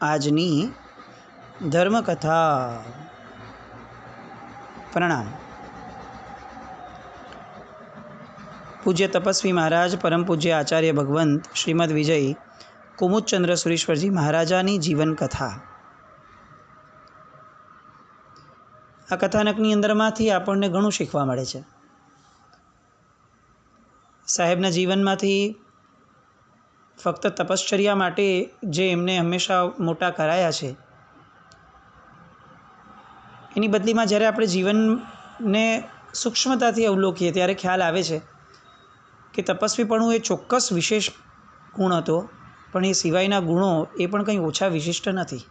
આજની ધર્મકથા. પ્રણામ. પૂજ્ય તપસ્વી મહારાજ પરમ પૂજ્ય આચાર્ય ભગવંત શ્રીમદ વિજય કુમુદચંદ્ર સુરેશ્વરજી મહારાજાની જીવન કથા. આ કથાનકની અંદરમાંથી આપણને ઘણું શીખવા મળે છે. સાહેબના જીવનમાંથી ફક્ત તપશ્ચર્યા માટે જે એમને હંમેશા મોટા કરાયા છે, એની બદલીમાં જ્યારે આપણે જીવનને સૂક્ષ્મતાથી અવલોકીએ ત્યારે ખ્યાલ આવે છે કે તપસ્વીપણું એ ચોક્કસ વિશેષ ગુણ હતો, પણ એ સિવાયના ગુણો એ પણ કંઈ ઓછા વિશિષ્ટ નથી.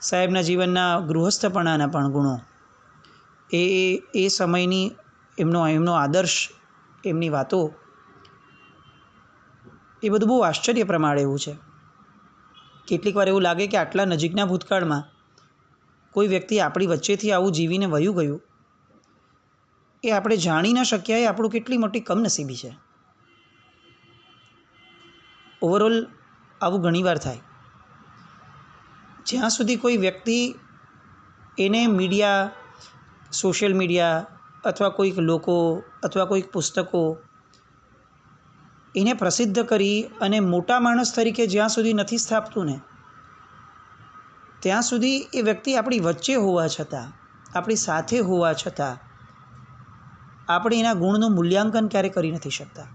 સાહેબના જીવનના ગૃહસ્થપણાના પણ ગુણો, એ સમયની એમનો આદર્શ, એમની વાતો, એ બધું બહુ આશ્ચર્ય પ્રમાણે એવું છે. કેટલીક વાર એવું લાગે કે આટલા નજીકના ભૂતકાળમાં કોઈ વ્યક્તિ આપણી વચ્ચેથી આવું જીવીને વયું ગયું, એ આપણે જાણી ન શક્યા, એ આપણું કેટલી મોટી કમનસીબી છે. ઓવરઓલ આવું ઘણીવાર થાય. જ્યાં સુધી કોઈ વ્યક્તિ એને મીડિયા, સોશિયલ મીડિયા અથવા કોઈક લોકો અથવા કોઈક પુસ્તકો એને પ્રસિદ્ધ કરી અને મોટા માણસ તરીકે જ્યાં સુધી નથી સ્થાપતું ને, ત્યાં સુધી એ વ્યક્તિ આપણી વચ્ચે હોવા છતાં, આપણી સાથે હોવા છતાં આપણે એના ગુણનું મૂલ્યાંકન ક્યારેય કરી નથી શકતા.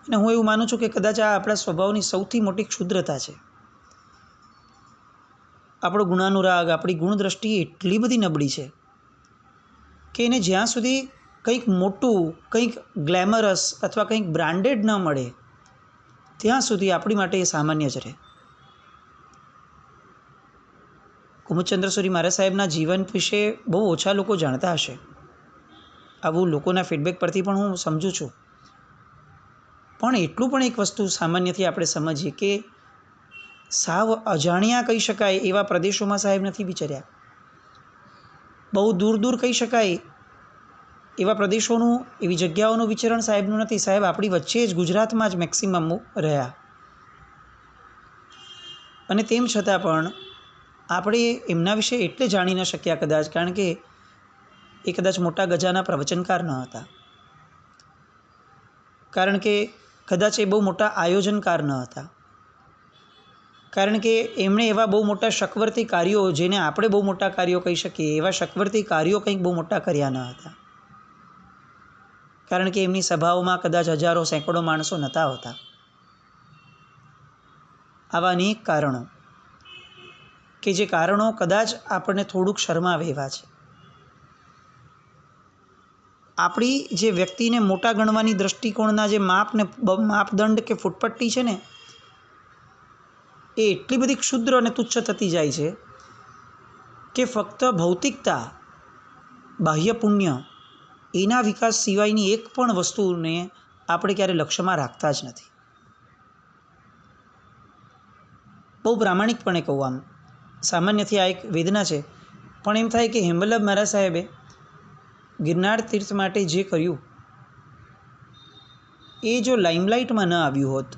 અને હું એવું માનું છું કે કદાચ આ આપણા સ્વભાવની સૌથી મોટી ક્ષુદ્રતા છે. આપણો ગુણાનુરાગ, આપણી ગુણદ્રષ્ટિ એટલી બધી નબળી છે કે એને જ્યાં સુધી કંઈક મોટું, કંઈક ગ્લેમરસ અથવા કંઈક બ્રાન્ડેડ ન મળે ત્યાં સુધી આપણી માટે એ સામાન્ય જ રહે. કુમુદચંદ્ર સુરી મહારાજ સાહેબના જીવન વિશે બહુ ઓછા લોકો જાણતા હશે. આવું લોકોના ફીડબેક પરથી પણ હું સમજું છું. પણ એટલું પણ એક વસ્તુ સામાન્યથી આપણે સમજીએ કે સાવ અજાણ્યા કહી શકાય એવા પ્રદેશોમાં સાહેબ નથી વિચર્યા. બહુ દૂર દૂર કહી શકાય એવા પ્રદેશોનું, એવી જગ્યાઓનું વિચરણ સાહેબનું નથી. સાહેબ આપણી વચ્ચે જ, ગુજરાતમાં જ મેક્સિમમ રહ્યા. અને તેમ છતાં પણ આપણે એમના વિશે એટલે જાણી ન શક્યા કદાચ, કારણ કે એ કદાચ મોટા ગજાના પ્રવચનકાર ન હતા, કારણ કે કદાચ એ બહુ મોટા આયોજનકાર ન હતા, કારણ કે એમણે એવા બહુ મોટા શકવર્તી કાર્યો, જેને આપણે બહુ મોટા કાર્યો કહી શકીએ, એવા શકવર્તી કાર્યો કંઈક બહુ મોટા કર્યા ન હતા, કારણ કે એમની સભાઓમાં કદાચ હજારો, સેંકડો માણસો નહોતા હોતા. આવા અનેક કારણો કે જે કારણો કદાચ આપણને થોડુંક શરમાવે એવા છે. આપણી જે વ્યક્તિને મોટા ગણવાની દૃષ્ટિકોણના જે માપદંડ કે ફૂટપટ્ટી છે ને, એ એટલી બધી ક્ષુદ્ર અને તુચ્છ થતી જાય છે કે ફક્ત ભૌતિકતા, બાહ્ય પુણ્ય, એના વિકાસ સિવાયની એક પણ વસ્તુને આપણે ક્યારે લક્ષ્યમાં રાખતા જ નથી. બહુ પ્રામાણિકપણે કહું, આમ સામાન્યથી આ એક વેદના છે, પણ એમ થાય કે હેમવલ્લભ મહારાજ સાહેબે ગિરનાર તીર્થ માટે જે કર્યું, એ જો લાઇમલાઇટમાં ન આવ્યું હોત,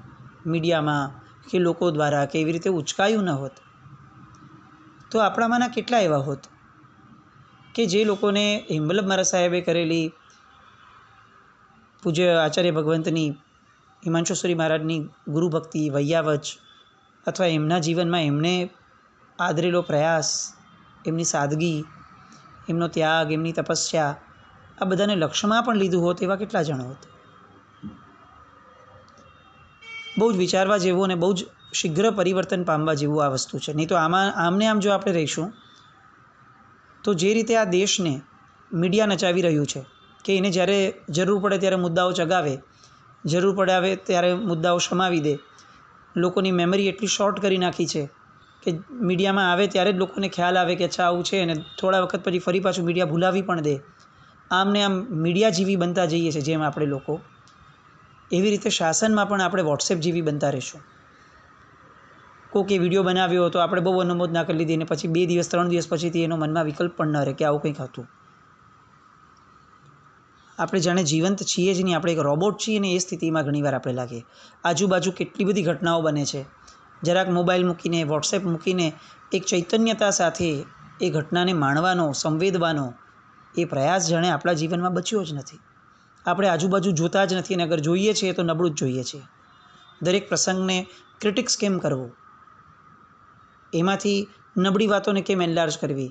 મીડિયામાં કે લોકો દ્વારા કે એવી રીતે ઉચકાયું ન હોત, તો આપણામાંના કેટલા એવા હોત કે જે લોકોને હેમવલ્લભ મહારાજ સાહેબે કરેલી, પૂજ્ય આચાર્ય ભગવંતની, હિમાંશુસુરી મહારાજની ગુરુભક્તિ, વૈયાવચ, અથવા એમના જીવનમાં એમણે આદરેલો પ્રયાસ, એમની સાદગી, એમનો ત્યાગ, એમની તપસ્યા, આ બધાને લક્ષ્યમાં પણ લીધું હોત, એવા કેટલા જણ હોત. બહુ જ વિચારવા જેવું અને બહુ જ શીઘ્ર પરિવર્તન પામવા જેવું આ વસ્તુ છે. નહીં તો આમને આમ જો આપણે રહીશું તો જે રીતે આ દેશને મીડિયા નચાવી રહ્યું છે કે એને જ્યારે જરૂર પડે ત્યારે મુદ્દાઓ ચગાવે, જરૂર પડે આવે ત્યારે મુદ્દાઓ શમાવી દે, લોકોની મેમરી એટલી શોર્ટ કરી નાખી છે કે મીડિયામાં આવે ત્યારે જ લોકોને ખ્યાલ આવે કે અચ્છા આવું છે, અને થોડા વખત પછી ફરી પાછું મીડિયા ભૂલાવી પણ દે. આમને આમ મીડિયા જેવી બનતા જઈએ છીએ જેમ આપણે લોકો, એવી રીતે શાસનમાં પણ આપણે વોટ્સએપ જેવી બનતા રહીશું. કોઈકે વિડીયો બનાવ્યો તો આપણે બહુ અનુમોદના કરી લીધી, અને પછી 2 દિવસ 3 દિવસ પછીથી એનો મનમાં વિકલ્પ પણ ન રહે કે આવું કંઈક હતું. આપણે જાણે જીવંત છીએ જ નહીં, આપણે એક રોબોટ છીએ ને એ સ્થિતિમાં ઘણીવાર આપણે લાગીએ. આજુબાજુ કેટલી બધી ઘટનાઓ બને છે, જરાક મોબાઈલ મૂકીને, વોટ્સએપ મૂકીને એક ચૈતન્યતા સાથે એ ઘટનાને માણવાનો, સંવેદવાનો એ પ્રયાસ જાણે આપણા જીવનમાં બચ્યો જ નથી. આપણે આજુબાજુ જોતા જ નથી, અને અગર જોઈએ છીએ તો નબળું જ જોઈએ છીએ. દરેક પ્રસંગને ક્રિટિક્સ કેમ કરવું, એમાંથી નબળી વાતોને કેમ એનલાર્જ કરવી,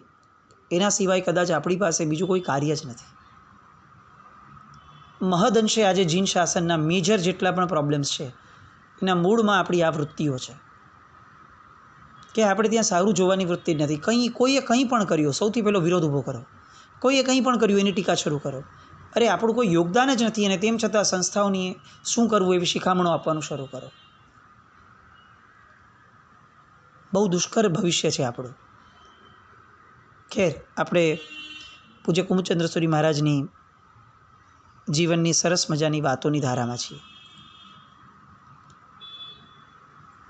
એના સિવાય કદાચ આપણી પાસે બીજું કોઈ કાર્ય જ નથી. મહદઅંશે આજે જીન શાસનના મેજર જેટલા પણ પ્રોબ્લેમ્સ છે એના મૂળમાં આપણી આ વૃત્તિઓ છે કે આપણે ત્યાં સારું જોવાની વૃત્તિ જ નથી. કોઈએ કંઈ પણ કર્યું, સૌથી પહેલો વિરોધ ઊભો કરો. કોઈએ કંઈ પણ કર્યું એની ટીકા શરૂ કરો. અરે આપણું કોઈ યોગદાન જ નથી અને તેમ છતાં સંસ્થાઓની શું કરવું એવી શિખામણો આપવાનું શરૂ કરો. બહુ દુષ્કર ભવિષ્ય છે આપણું. ખેર, આપણે પૂજ્ય કુમુદચંદ્ર સુરી મહારાજની જીવનની સરસ મજાની વાતોની ધારામાં છીએ.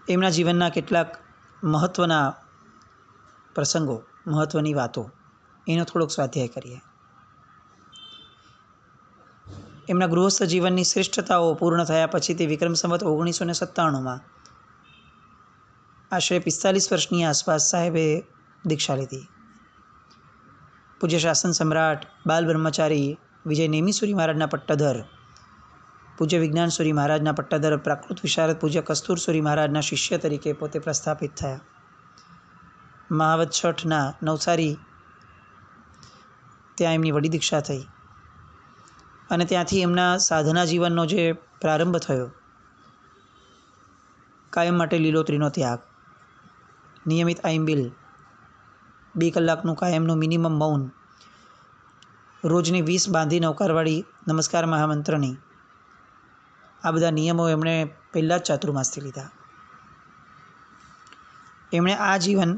એમના જીવનના કેટલાક મહત્ત્વના પ્રસંગો, મહત્ત્વની વાતો, એનો થોડોક સ્વાધ્યાય કરીએ. એમના ગૃહસ્થ જીવનની શ્રેષ્ઠતાઓ પૂર્ણ થયા પછી તે વિક્રમ સંવત 1997માં આશરે 45 વર્ષની આસપાસ સાહેબે દીક્ષા લીધી. પૂજ્ય શાસન સમ્રાટ, બાલ બ્રહ્મચારી વિજય નેમિસુરી મહારાજના પટ્ટધર, પૂજ્ય વિજ્ઞાન સુરી મહારાજના પટ્ટધર, પ્રાકૃત વિશારદ પૂજ્ય કસ્તુર સુરી મહારાજના શિષ્ય તરીકે પોતે પ્રસ્થાપિત થયા. મહાવત છઠના નવસારી ત્યાં એમની વડી દીક્ષા થઈ અને ત્યાંથી એમના સાધના જીવનનો જે પ્રારંભ થયો, કાયમ માટે લીલોતરીનો ત્યાગ, નિયમિત આઈમ્બિલ, 2 કલાકનું કાયમનું મિનિમમ મૌન, રોજની 20 બાંધી નૌકારવાળી નમસ્કાર મહામંત્રની, આ બધા નિયમો એમણે પહેલાં જ ચાતુર્માસથી લીધા. એમણે આ જીવન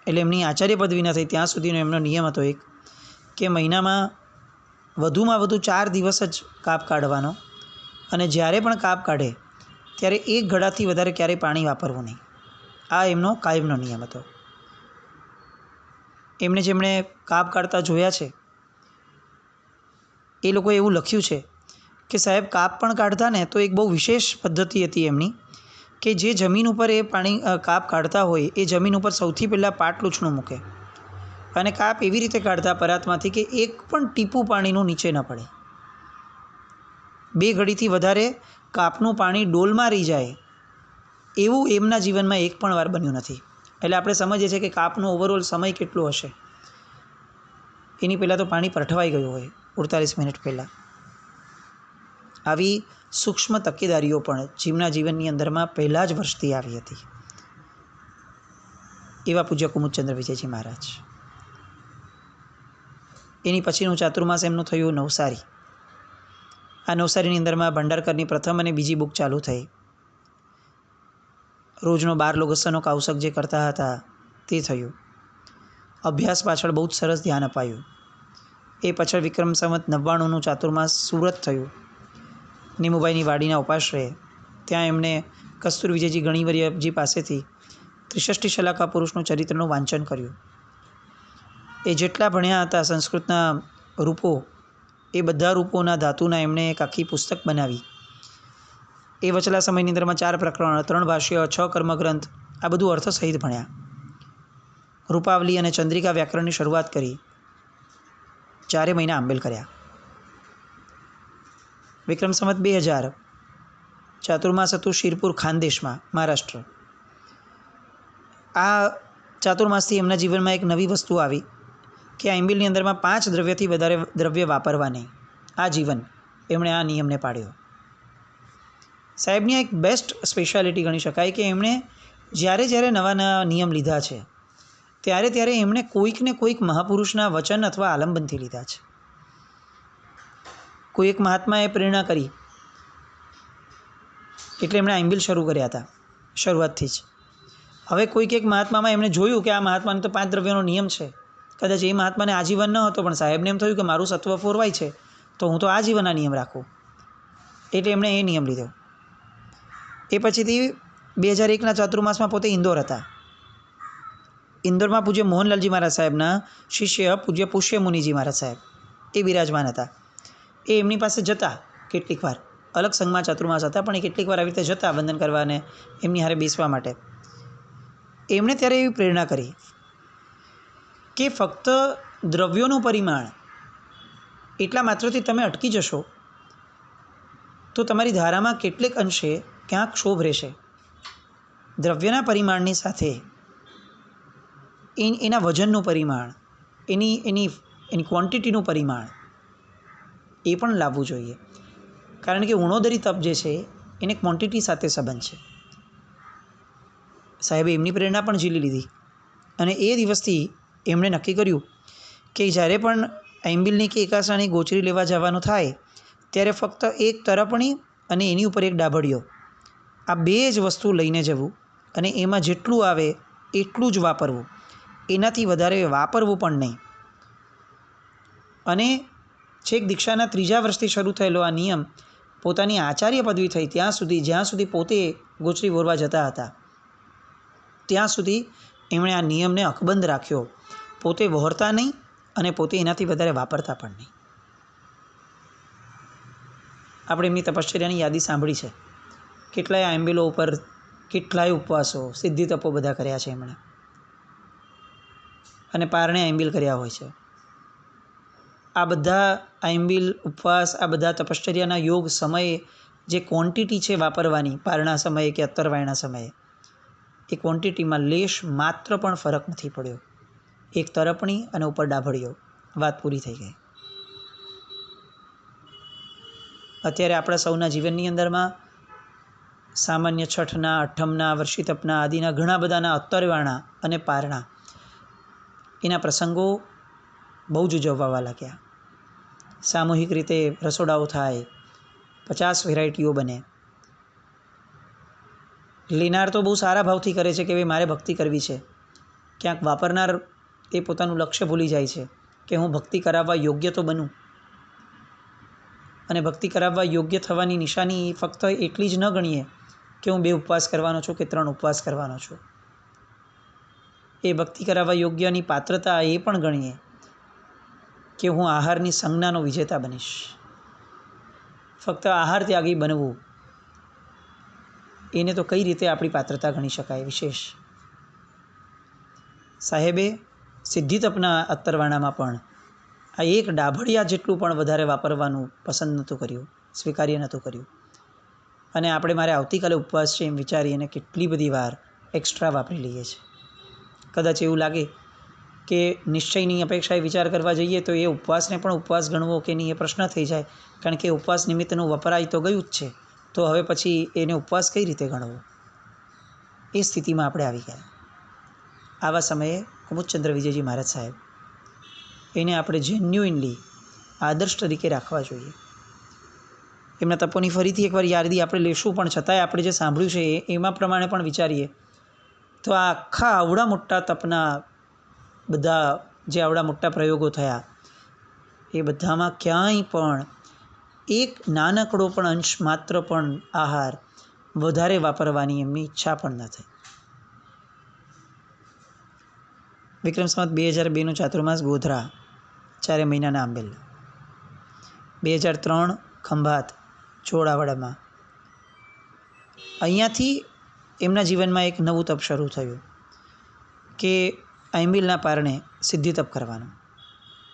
એટલે એમની આચાર્ય પદવી ન થઈ ત્યાં સુધીનો એમનો નિયમ હતો એક, કે મહિનામાં વધુમાં વધુ 4 દિવસ જ કાપ કાઢવાનો અને જ્યારે પણ કાપ કાઢે ત્યારે 1 ઘડાથી વધારે ક્યારેય પાણી વાપરવું નહીં. આ એમનો કાયમનો નિયમ હતો. જેમણે કાપ કાઢતા જોયા છે એ લોકોએ એવું લખ્યું છે કે સાહેબ કાપ પણ કાઢતા ને તો એક બહુ વિશેષ પદ્ધતિ હતી એમની, કે જે જમીન ઉપર એ પાણી કાપ કાઢતા હોય એ જમીન ઉપર સૌથી પહેલાં પાટલુંછણું મૂકે અને કાપ એવી રીતે કાઢતા પરાતમાંથી કે એક પણ ટીપું પાણીનું નીચે ન પડે. 2 ઘડીથી વધારે કાપનું પાણી ડોલમાં રહી જાય એવું એમના જીવનમાં એક પણ વાર બન્યું નથી. એટલે આપણે સમજીએ છીએ કે કાપનો ઓવરઓલ સમય કેટલો હશે. એની પહેલાં તો પાણી પરઠવાઈ ગયું હોય 48 મિનિટ પહેલાં. આવી સૂક્ષ્મ તકેદારીઓ પણ જીવના જીવનની અંદરમાં પહેલાં જ વર્ષથી આવી હતી. એવા પૂજ્ય કુમુદચંદ્ર વિજયજી મહારાજ. એની પછીનું ચાતુર્માસ એમનું થયું નવસારી. આ નવસારીની અંદરમાં ભંડારકરની પ્રથમ અને બીજી બુક ચાલુ થઈ. રોજનો 12 લોગસનો કાવસક જે કરતા હતા તે થયું. અભ્યાસ પાછળ બહુ જ સરસ ધ્યાન અપાયું. એ પાછળ વિક્રમ સંવત 99નું ચાતુર્માસ સુરત થયું. નીમુભાઈની વાડીના ઉપાશ્રયે ત્યાં એમણે કસ્તુર વિજયજી ગણીવર્યજી પાસેથી ત્રિષષ્ટિ શલાકા પુરુષનું ચરિત્રનું વાંચન કર્યું. એ જેટલા ભણ્યા હતા સંસ્કૃતના રૂપો, એ બધા રૂપોના ધાતુના એમણે એક આખી પુસ્તક બનાવી. એ વચલા સમયની અંદરમાં 4 પ્રકરણ, 3 ભાષ્ય, 6 કર્મગ્રંથ, આ બધું અર્થ સહિત ભણ્યા. રૂપાવલી અને ચંદ્રિકા વ્યાકરણની શરૂઆત કરી. 4 મહિના આંબેલ કર્યા. વિક્રમ સંવત 2000 ચાતુર્માસ હતું શિરપુર ખાનદેશમાં, મહારાષ્ટ્ર. આ ચાતુર્માસથી એમના જીવનમાં એક નવી વસ્તુ આવી કે આંબિલની અંદરમાં 5 દ્રવ્યથી વધારે દ્રવ્ય વાપરવા નહીં. આ જીવન એમણે આ નિયમને પાડ્યો. સાહેબની એક બેસ્ટ સ્પેશિયાલિટી ગણી શકાય કે એમણે જ્યારે નવા નવા નિયમ લીધા છે ત્યારે એમણે કોઈકને કોઈક મહાપુરુષના વચન અથવા આલંબનથી લીધા છે. કોઈ એક મહાત્માએ પ્રેરણા કરી એટલે એમણે આંબિલ શરૂ કર્યા હતા શરૂઆતથી જ. હવે કોઈક એક મહાત્મામાં એમણે જોયું કે આ મહાત્માને તો 5 દ્રવ્યોનો નિયમ છે. કદાચ એ મહાત્માને આજીવન ન હતો, પણ સાહેબને એમ થયું કે મારું સત્વ ફોરવાય છે તો હું તો આજીવન આ નિયમ રાખું, એટલે એમણે એ નિયમ લીધો. એ પછીથી 2001ના ચાતુર્માસમાં પોતે ઇન્દોર હતા. ઇન્દોરમાં પૂજ્ય મોહનલાલજી મહારાજ સાહેબના શિષ્ય પૂજ્ય પુષ્ય મુનિજી મહારાજ સાહેબ એ બિરાજમાન હતા. એ એમની પાસે જતા કેટલીક વાર, અલગ સંઘમાં ચાતુર્માસ હતા પણ એ કેટલીક વાર આવી રીતે જતા વંદન કરવા અને એમની હારે બેસવા માટે. એમણે ત્યારે એવી પ્રેરણા કરી કે ફક્ત દ્રવ્યોનું પરિમાણ એટલા માત્રથી તમે અટકી જશો તો તમારી ધારામાં કેટલેક અંશે ક્યાંક ક્ષોભ રહેશે. દ્રવ્યના પરિમાણની સાથે એના વજનનું પરિમાણ, એની ક્વોન્ટિટીનું પરિમાણ એ પણ લાવવું જોઈએ. કારણ કે ઉણોદરી તપ જે છે એને ક્વોન્ટિટી સાથે સંબંધ છે. સાહેબે એમની પ્રેરણા પણ ઝીલી લીધી અને એ દિવસથી એમણે નક્કી કર્યું કે જ્યારે પણ આંબિલની કે એકાસણાની ગોચરી લેવા જવાનું થાય ત્યારે ફક્ત એક તરપણી અને એની ઉપર એક ડાભડિયો, આ બે જ વસ્તુ લઈને જવું અને એમાં જેટલું આવે એટલું જ વાપરવું, એનાથી વધારે વાપરવું પણ નહીં. અને છેક દીક્ષાના 3જા વર્ષથી શરૂ થયેલો આ નિયમ પોતાની આચાર્ય પદવી થઈ ત્યાં સુધી, જ્યાં સુધી પોતે ગોચરી વોરવા જતા હતા ત્યાં સુધી એમણે આ નિયમને અકબંધ રાખ્યો. પોતે વહોરતા નહીં અને પોતે એનાથી વધારે વાપરતા પણ નહીં. આપણે એમની તપશ્ચર્યાની યાદી સાંભળી છે. કેટલાય આંબિલો ઉપર કેટલાય ઉપવાસો, સિદ્ધિ તપો બધા કર્યા છે એમણે, અને પારણે આંબિલ કર્યા હોય છે. આ બધા આંબિલ, ઉપવાસ, આ બધા તપશ્ચર્યાના યોગ સમયે જે ક્વોન્ટિટી છે વાપરવાની, પારણા સમયે કે અત્તરવાયણા સમયે, એ ક્વોન્ટિટીમાં લેશ માત્ર પણ ફરક નથી પડ્યો. એક તરપણી અને ઉપર ડાભડિયો, વાત પૂરી થઈ ગઈ. અત્યારે આપણા સૌના જીવનની અંદરમાં સામાન્ય છઠના, અઠ્ઠમના, વર્ષી તપના આદિના ઘણા બધાના અત્તરવાયણા અને પારણા એના પ્રસંગો બહુ જ ઉજવવા લાગ્યા. સામૂહિક રીતે રસોડાઓ થાય, 50 વેરાયટીઓ બને. લેનાર તો બહુ સારા ભાવથી કરે છે કે ભાઈ મારે ભક્તિ કરવી છે. ક્યાંક વાપરનાર એ પોતાનું લક્ષ્ય ભૂલી જાય છે કે હું ભક્તિ કરાવવા યોગ્ય તો બનું. અને ભક્તિ કરાવવા યોગ્ય થવાની નિશાની ફક્ત એટલી જ ન ગણીએ કે હું 2 ઉપવાસ કરવાનો છું કે 3 ઉપવાસ કરવાનો છું. એ ભક્તિ કરાવવા યોગ્યની પાત્રતા એ પણ ગણીએ કે હું આહારની સંજ્ઞાનો વિજેતા બનીશ. ફક્ત આહાર ત્યાગી બનવું એને તો કઈ રીતે આપણી પાત્રતા ગણી શકાય વિશેષ. સાહેબે સિદ્ધિ તપના અત્તરવાણામાં પણ આ એક ડાભડિયા જેટલું પણ વધારે વાપરવાનું પસંદ નહોતું કર્યું, સ્વીકાર્ય નહોતું કર્યું. અને આપણે મારે આવતીકાલે ઉપવાસ છે એમ વિચારી અને કેટલી બધી વાર એક્સ્ટ્રા વાપરી લઈએ છીએ. કદાચ એવું લાગે કે નિશ્ચયની અપેક્ષાએ વિચાર કરવા જઈએ તો એ ઉપવાસને પણ ઉપવાસ ગણવો કે નહીં એ પ્રશ્ન થઈ જાય. કારણ કે ઉપવાસ નિમિત્તનું વપરાય તો ગયું જ છે, તો હવે પછી એને ઉપવાસ કઈ રીતે ગણવો, એ સ્થિતિમાં આપણે આવી ગયા. આવા સમયે કુમુદચંદ્ર વિજયજી મહારાજ સાહેબ, એને આપણે જેન્યુઇનલી આદર્શ તરીકે રાખવા જોઈએ. એમના તપોની ફરીથી એકવાર યાદી આપણે લેશું, પણ છતાંય આપણે જે સાંભળ્યું છે એમાં પ્રમાણે પણ વિચારીએ તો આ આખા આવડા મોટા તપના બધા જે આવડા મોટા પ્રયોગો થયા એ બધામાં ક્યાંય પણ એક નાનકડો પણ અંશ માત્ર પણ આહાર વધારે વાપરવાની એમની ઈચ્છા પણ ન થઈ. વિક્રમ સંવત 2002નું ચાતુર્માસ ગોધરા, 4 મહિનાના આંબેલ. 2003 ખંભાત ચોળાવાડામાં. અહીંયાથી એમના જીવનમાં એક નવું તપ શરૂ થયું કે આંબિલના પારણે સિદ્ધિ તપ કરવાનું.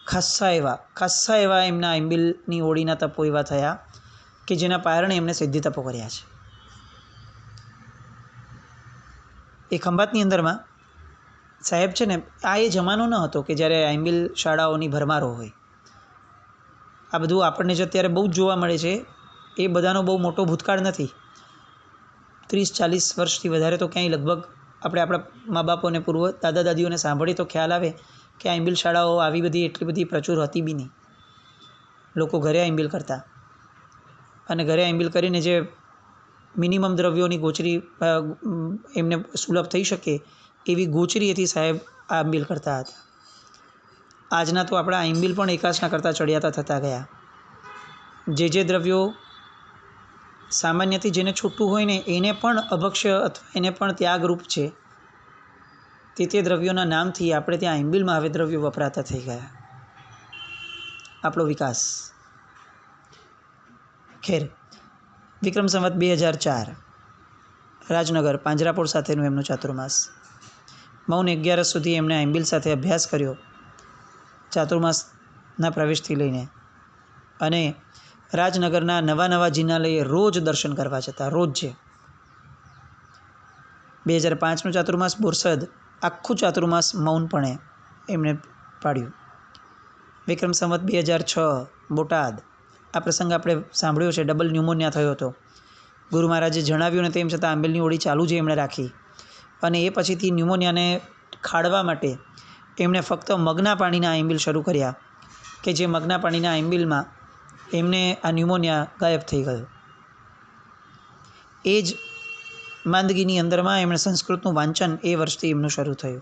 ખાસ્સા એવા એમના આંબિલની ઓળીના તપો એવા થયા કે જેના પારણે એમણે સિદ્ધિ તપો કર્યા છે. એ ખંભાતની અંદરમાં સાહેબ છે ને, આ એ જમાનો ન હતો કે જ્યારે આંબિલ શાળાઓની ભરમારો હોય. આ બધું આપણને જ અત્યારે બહુ જ જોવા મળે છે. એ બધાનો બહુ મોટો ભૂતકાળ નથી. 30-40 વર્ષથી વધારે તો ક્યાંય લગભગ આપણે આપણા મા બાપોને, પૂર્વ દાદા દાદીઓને સાંભળીએ તો ખ્યાલ આવે કે આંબિલ શાળાઓ આવી બધી એટલી બધી પ્રચુર હતી બી નહીં. લોકો ઘરે આંબિલ કરતા અને ઘરે આંબિલ કરીને જે મિનિમમ દ્રવ્યોની ગોચરી એમને સુલભ થઈ શકે એવી ગોચરીએથી સાહેબ આંબિલ કરતા હતા. આજના તો આપણા આંબિલ પણ એકાસના કરતાં ચડિયાતા થતા ગયા. જે દ્રવ્યો સામાન્યથી જેને છૂટું હોય ને એને પણ અભક્ષ્ય અથવા એને પણ ત્યાગરૂપ છે, તે દ્રવ્યોના નામથી આપણે ત્યાં આંબિલમાં હવે દ્રવ્યો વપરાતા થઈ ગયા. આપણો વિકાસ ખેર વિક્રમ સંવત 2004 રાજનગર પાંજરાપોળ સાથેનું એમનું ચાતુર્માસ. મૌન 11 સુધી એમણે આંબિલ સાથે અભ્યાસ કર્યો ચાતુર્માસના પ્રવેશથી લઈને, અને રાજનગરના નવા જિનાલયે રોજ દર્શન કરવા જતા, રોજ છે. 2005નું ચાતુર્માસ બોરસદ, આખું ચાતુર્માસ મૌનપણે એમણે પાડ્યું. વિક્રમ સંવત 2006 બોટાદ, આ પ્રસંગ આપણે સાંભળ્યો છે. ડબલ ન્યુમોનિયા થયો હતો. ગુરુ મહારાજે જણાવ્યું ને તેમ છતાં આંબિલની ઓળી ચાલુ જ એમણે રાખી, અને એ પછીથી ન્યુમોનિયાને ખાળવા માટે એમણે ફક્ત મગના પાણીના આંબિલ શરૂ કર્યા, કે જે મગના પાણીના આંબિલમાં એમને આ ન્યુમોનિયા ગાયબ થઈ ગયો. એ જ માંદગીની અંદરમાં એમણે સંસ્કૃતનું વાંચન એ વર્ષથી એમનું શરૂ થયું.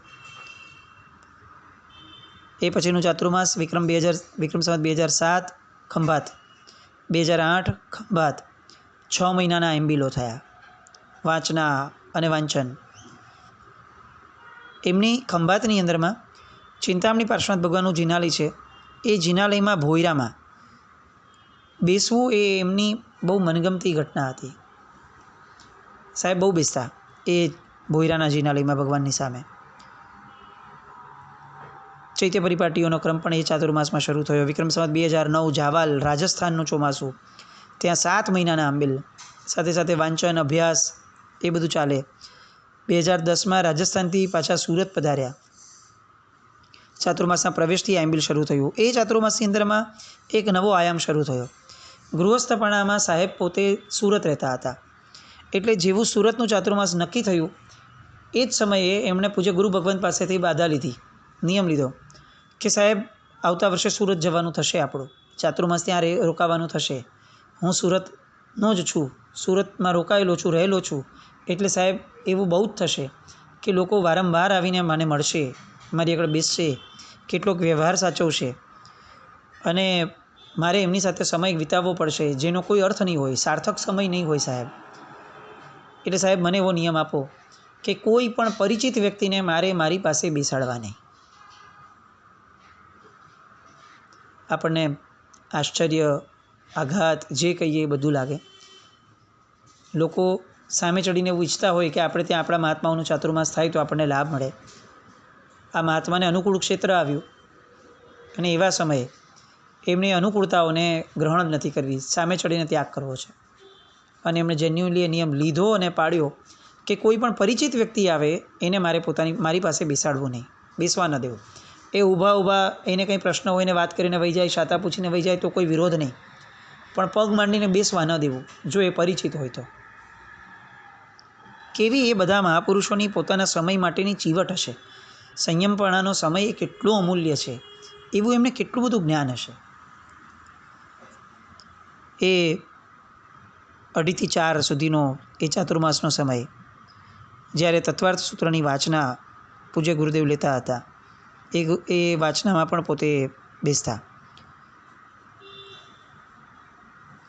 એ પછીનું ચાતુર્માસ વિક્રમ સંવત 2007 ખંભાત, 2008 ખંભાત, 6 મહિનાના આંબિલો થયા વાંચના અને વાંચન. એમની ખંભાતની અંદરમાં ચિંતામણી પાર્શ્વનાથ ભગવાનનું જિનાલય છે. એ જિનાલયમાં ભોયરામાં બેસવું એ એમની બહુ મનગમતી ઘટના હતી. સાહેબ બહુ બેસતા એ ભોયરાના જિનાલયમાં ભગવાનની સામે. ચૈત્ય પરિપાટીઓનો ક્રમ પણ એ ચાતુર્માસમાં શરૂ થયો. વિક્રમ સંવત 2009 જાવાલ, રાજસ્થાનનું ચોમાસું, ત્યાં 7 મહિનાના આંબિલ સાથે સાથે વાંચન, અભ્યાસ એ બધું ચાલે. 2010માં રાજસ્થાનથી પાછા સુરત પધાર્યા. ચાતુર્માસના પ્રવેશથી આંબિલ શરૂ થયું. એ ચાતુર્માસની અંદરમાં એક નવો આયામ શરૂ થયો. ગૃહસ્થપણામાં સાહેબ પોતે સુરત રહેતા હતા, એટલે જેવું સુરતનું ચાતુર્માસ નક્કી થયું એ જ સમયે એમણે પૂજ્ય ગુરુ ભગવંત પાસેથી બાધા લીધી, નિયમ લીધો કે સાહેબ આવતા વર્ષે સુરત જવાનું થશે, આપણું ચાતુર્માસ ત્યાં રોકાવાનું થશે. હું સુરતનો જ છું, સુરતમાં રોકાયેલો છું, રહેલો છું, એટલે સાહેબ એવું બહુ જ થશે કે લોકો વારંવાર આવીને મને મળશે, મારી આગળ બેસશે, કેટલોક વ્યવહાર સાચવશે, અને મારે એમની સાથે સમય વિતાવવો પડશે, જેનો કોઈ અર્થ નહીં હોય, સાર્થક સમય નહીં હોય સાહેબ. એટલે સાહેબ મને એવો નિયમ આપો કે કોઈ પણ પરિચિત વ્યક્તિને મારે મારી પાસે બેસાડવા નહીં. આપણને આશ્ચર્ય, આઘાત જે કહીએ એ બધું લાગે. લોકો સામે ચડીને એવું ઈચ્છતા હોય કે આપણે ત્યાં આપણા મહાત્માઓનું ચાતુર્માસ થાય તો આપણને લાભ મળે. આ મહાત્માને અનુકૂળ ક્ષેત્ર આવ્યું, અને એવા સમયે એમની અનુકૂળતાઓને ગ્રહણ જ નથી કરવી, સામે ચડીને ત્યાગ કરવો છે. અને એમણે જેન્યુઅલી એ નિયમ લીધો અને પાડ્યો કે કોઈ પણ પરિચિત વ્યક્તિ આવે એને મારી પાસે બેસાડવું નહીં, બેસવા ન દેવું. એ ઊભા એને કંઈ પ્રશ્ન હોય ને વાત કરીને વહી જાય, શાતા પૂછીને વહી જાય તો કોઈ વિરોધ નહીં, પણ પગ માંડીને બેસવા ન દેવું જો એ પરિચિત હોય તો. કેવી એ બધા મહાપુરુષોની પોતાના સમય માટેની ચીવટ હશે. સંયમપણાનો સમય એ કેટલો અમૂલ્ય છે, એવું એમને કેટલું બધું જ્ઞાન હશે. એ 2:30 થી 4 સુધીનો એ ચાતુર્માસનો સમય, જ્યારે તત્વાર્થ સૂત્રની વાચના પૂજ્ય ગુરુદેવ લેતા હતા, એ વાચનામાં પણ પોતે બેસતા.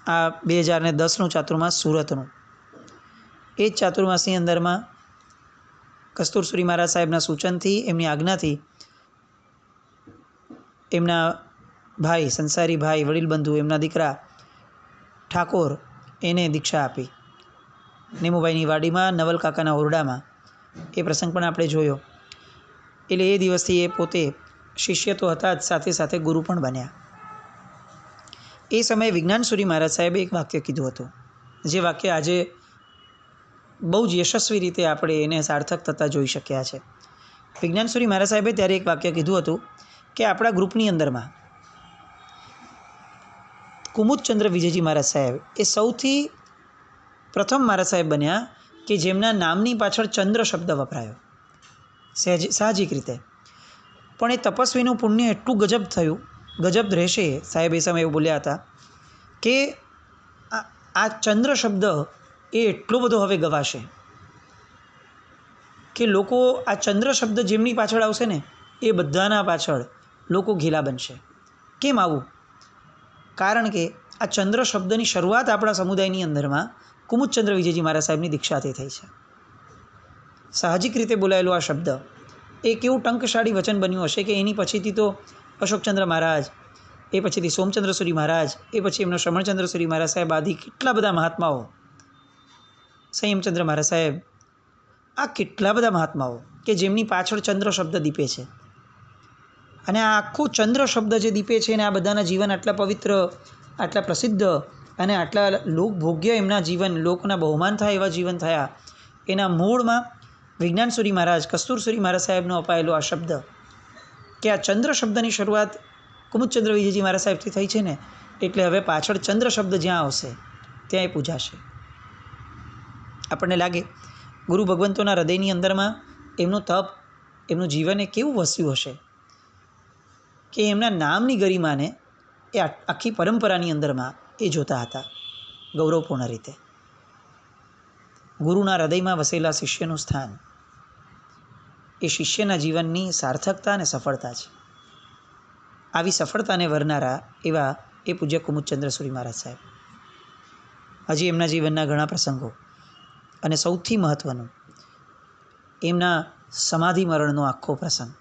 આ 2010નું ચાતુર્માસ સુરતનું. એ જ ચાતુર્માસની અંદરમાં કસ્તુરસુરી મહારાજ સાહેબના સૂચનથી, એમની આજ્ઞાથી એમના ભાઈ, સંસારી ભાઈ, વડીલ બંધુ, એમના દીકરા ઠાકોર એને દીક્ષા આપી. નેમુભાઈની વાડીમાં નવલકાકાના ઓરડામાં એ પ્રસંગ પણ આપણે જોયો. એટલે એ દિવસથી એ પોતે શિષ્ય તો હતા જ, સાથે સાથે ગુરુ પણ બન્યા. એ સમયે વિજ્ઞાનસુરી મહારાજ સાહેબે એક વાક્ય કીધું હતું, જે વાક્ય આજે બહુ જ યશસ્વી રીતે આપણે એને સાર્થક થતાં જોઈ શક્યા છે. વિજ્ઞાનસુરી મહારાજ સાહેબે ત્યારે એક વાક્ય કીધું હતું કે આપણા ગ્રુપની અંદરમાં કુમુદચંદ્ર વિજયજી મહારાજ સાહેબ એ સૌથી પ્રથમ મહારાજ સાહેબ બન્યા કે જેમના નામની પાછળ ચંદ્ર શબ્દ વપરાયો, સાહજિક રીતે. પણ એ તપસ્વીનું પુણ્ય એટલું ગજબ થયું, ગજબ રહેશે. સાહેબ એ સમયે એવું બોલ્યા હતા કે આ ચંદ્ર શબ્દ એ એટલો બધો હવે ગવાશે કે લોકો આ ચંદ્ર શબ્દ જેમની પાછળ આવશે ને એ બધાના પાછળ લોકો ઘેલા બનશે. કેમ આવું? કારણ કે આ ચંદ્ર શબ્દની શરૂઆત આપણા સમુદાયની અંદરમાં કુમુદચંદ્ર વિજયજી મહારાજ સાહેબની દીક્ષાથી થઈ છે. સાહજિક રીતે બોલાયેલો આ શબ્દ એ કેવું ટંકશાળી વચન બન્યું હશે કે એની પછીથી તો અશોકચંદ્ર મહારાજ, એ પછીથી સોમચંદ્ર સૂરી મહારાજ, એ પછી એમનો શ્રમણચંદ્ર સૂરી મહારાજ સાહેબ આદિ કેટલા બધા મહાત્માઓ, સંયમચંદ્ર મહારાજ સાહેબ, આ કેટલા બધા મહાત્માઓ કે જેમની પાછળ ચંદ્ર શબ્દ દીપે છે. અને આ આખો ચંદ્ર શબ્દ જે દીપે છે ને આ બધાના જીવન આટલા પવિત્ર, આટલા પ્રસિદ્ધ અને આટલા લોકભોગ્ય એમના જીવન, લોકોના બહુમાન થાય એવા જીવન થયા. એના મૂળમાં વિજ્ઞાન સૂરી મહારાજ, કસ્તુર સૂરી મહારાજ સાહેબનો અપાયેલો આ શબ્દ, કે આ ચંદ્ર શબ્દની શરૂઆત કુમુદચંદ્ર વિજયજી મહારાજ સાહેબથી થઈ છે ને, એટલે હવે પાછળ ચંદ્ર શબ્દ જ્યાં આવશે ત્યાં એ પૂજાશે. આપણને લાગે ગુરુ ભગવંતોના હૃદયની અંદરમાં એમનું તપ, એમનું જીવન એ કેવું વસ્યું હશે કે એમના નામની ગરિમાને એ આખી પરંપરાની અંદરમાં એ જોતા હતા ગૌરવપૂર્ણ રીતે. ગુરુના હૃદયમાં વસેલા શિષ્યનું સ્થાન એ શિષ્યના જીવનની સાર્થકતા અને સફળતા છે. આવી સફળતાને વરનારા એવા એ પૂજ્ય કુમુદચંદ્ર સૂરી મહારાજ સાહેબ. હજી એમના જીવનના ઘણા પ્રસંગો અને સૌથી મહત્ત્વનું એમના સમાધિ મરણનો આખો પ્રસંગ.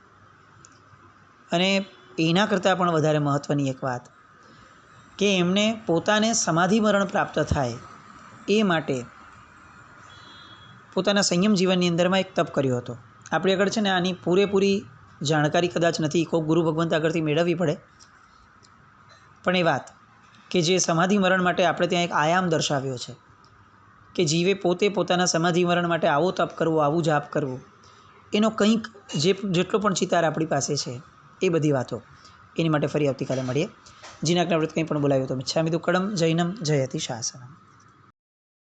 અને એના કરતાં પણ વધારે મહત્ત્વની એક વાત કે એમને પોતાને સમાધિ મરણ પ્રાપ્ત થાય એ માટે પોતાના સંયમ જીવનની અંદરમાં એક તપ કર્યો હતો. આપણી આગળ છે ને આની પૂરેપૂરી જાણકારી કદાચ નથી, કોઈક ગુરુ ભગવંત આગળથી મેળવવી પડે. પણ એ વાત કે જે સમાધિ મરણ માટે આપણે ત્યાં એક આયામ દર્શાવ્યો છે કે જીવે પોતે પોતાના સમાધિ મરણ માટે આવો તપ કરવો, આવું જાપ કરવું, એનો કંઈક જેટલો પણ ચિતાર આપણી પાસે છે એ બધી વાતો એની માટે ફરી આવતીકાલે મળીએ. જીનાજ્ઞા વ્રત કંઈ પણ બોલાવ્યો તો મિચ્છામિ દુક્કડમ. જૈનમ જયતિ શાસનમ.